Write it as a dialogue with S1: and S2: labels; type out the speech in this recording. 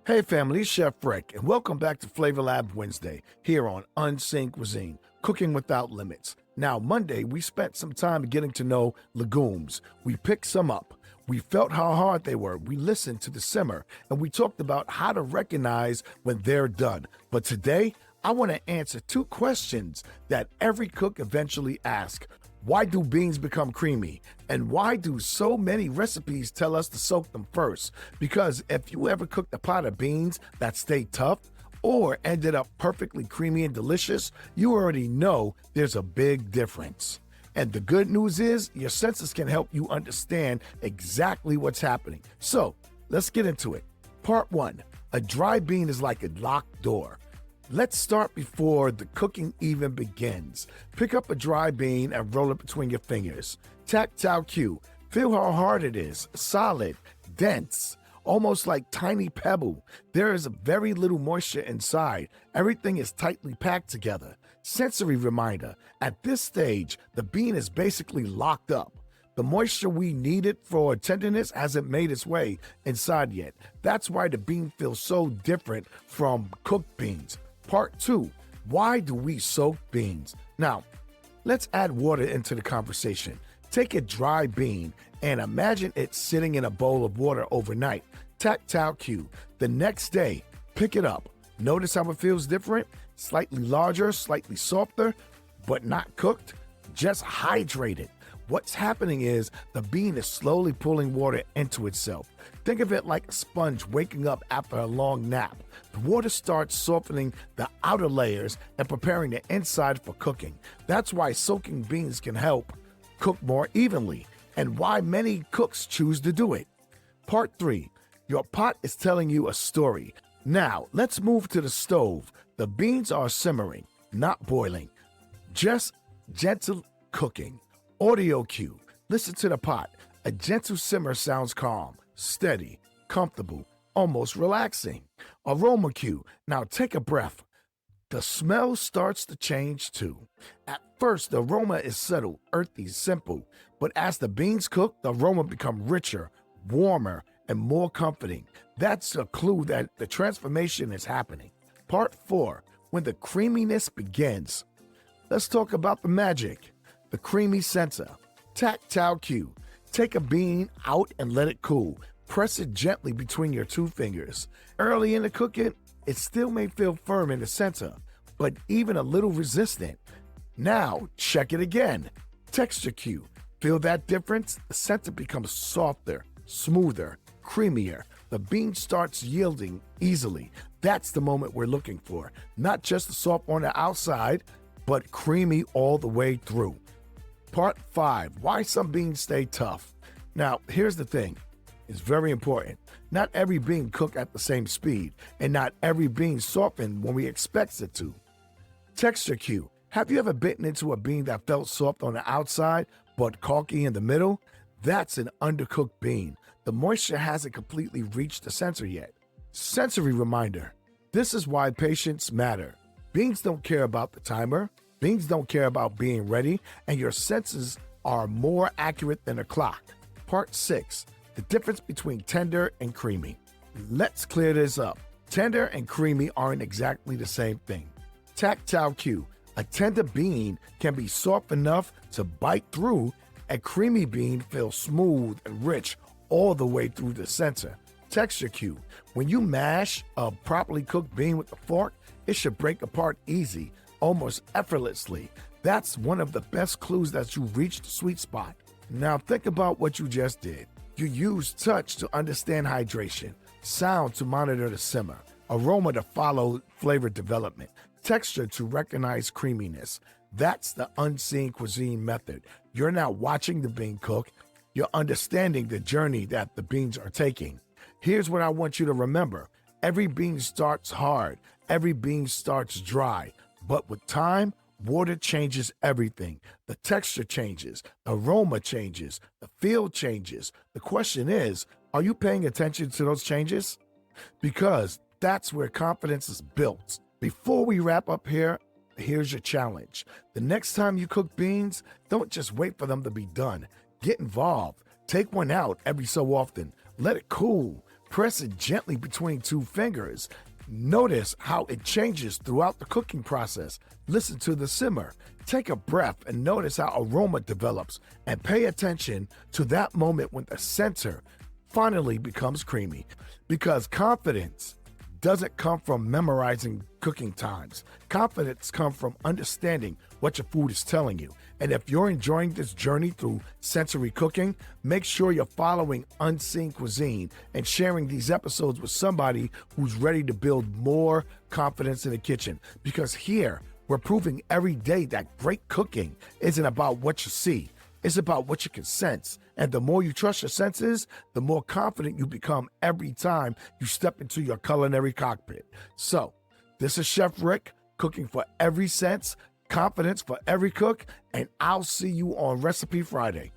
S1: Hey family, it's Chef Rick, and welcome back to Flavor Lab Wednesday here on Unseen Cuisine, Cooking Without Limits. Now, Monday, we spent some time getting to know legumes. We picked some up. We felt how hard they were. We listened to the simmer, and we talked about how to recognize when they're done. But today, I want to answer two questions that every cook eventually asks. Why do beans become creamy? And why do so many recipes tell us to soak them first? Because if you ever cooked a pot of beans that stayed tough or ended up perfectly creamy and delicious, you already know there's a big difference. And the good news is your senses can help you understand exactly what's happening. So let's get into it. Part one, a dry bean is like a locked door. Let's start before the cooking even begins. Pick up a dry bean and roll it between your fingers. Tactile cue. Feel how hard it is. Solid, dense, almost like tiny pebble. There is very little moisture inside. Everything is tightly packed together. Sensory reminder. At this stage, the bean is basically locked up. The moisture we needed for tenderness hasn't made its way inside yet. That's why the bean feels so different from cooked beans. Part two, why do we soak beans? Now, let's add water into the conversation. Take a dry bean and imagine it sitting in a bowl of water overnight. Tactile cue. The next day, pick it up. Notice how it feels different? Slightly larger, slightly softer, but not cooked, just hydrated. What's happening is the bean is slowly pulling water into itself. Think of it like a sponge waking up after a long nap. The water starts softening the outer layers and preparing the inside for cooking. That's why soaking beans can help cook more evenly and why many cooks choose to do it. Part three, your pot is telling you a story. Now, let's move to the stove. The beans are simmering, not boiling, just gentle cooking. Audio cue. Listen to the pot. A gentle simmer sounds calm, steady, comfortable, almost relaxing. Aroma cue. Now take a breath. The smell starts to change too. At first, the aroma is subtle, earthy, simple. But as the beans cook, the aroma becomes richer, warmer, and more comforting. That's a clue that the transformation is happening. Part four. When the creaminess begins. Let's talk about the magic. The creamy center. Tactile cue. Take a bean out and let it cool. Press it gently between your two fingers. Early in the cooking, it still may feel firm in the center, but even a little resistant. Now, check it again. Texture cue. Feel that difference? The center becomes softer, smoother, creamier. The bean starts yielding easily. That's the moment we're looking for. Not just soft on the outside, but creamy all the way through. Part five, why some beans stay tough. Now, here's the thing. It's very important. Not every bean cook at the same speed, and not every bean soften when we expect it to. Texture cue. Have you ever bitten into a bean that felt soft on the outside, but chalky in the middle? That's an undercooked bean. The moisture hasn't completely reached the center yet. Sensory reminder. This is why patience matter. Beans don't care about the timer. Beans don't care about being ready, and your senses are more accurate than a clock. Part six, the difference between tender and creamy. Let's clear this up. Tender and creamy aren't exactly the same thing. Tactile cue. A tender bean can be soft enough to bite through. A creamy bean feels smooth and rich all the way through the center. Texture cue. When you mash a properly cooked bean with a fork, it should break apart easy, almost effortlessly. That's one of the best clues that you reached the sweet spot. Now think about what you just did. You used touch to understand hydration, sound to monitor the simmer, aroma to follow flavor development, texture to recognize creaminess. That's the Unseen Cuisine Method. You're now watching the bean cook. You're understanding the journey that the beans are taking. Here's what I want you to remember. Every bean starts hard. Every bean starts dry. But with time, water changes everything. The texture changes, the aroma changes, the feel changes. The question is, are you paying attention to those changes? Because that's where confidence is built. Before we wrap up here, here's your challenge. The next time you cook beans, don't just wait for them to be done. Get involved. Take one out every so often. Let it cool. Press it gently between two fingers. Notice how it changes throughout the cooking process. Listen to the simmer. Take a breath and notice how aroma develops. And pay attention to that moment when the center finally becomes creamy. Because confidence doesn't come from memorizing cooking times. Confidence comes from understanding what your food is telling you. And if you're enjoying this journey through sensory cooking, make sure you're following Unseen Cuisine and sharing these episodes with somebody who's ready to build more confidence in the kitchen. Because here, we're proving every day that great cooking isn't about what you see. It's about what you can sense. And the more you trust your senses, the more confident you become every time you step into your culinary cockpit. So, this is Chef Rick, cooking for every sense, confidence for every cook, and I'll see you on Recipe Friday.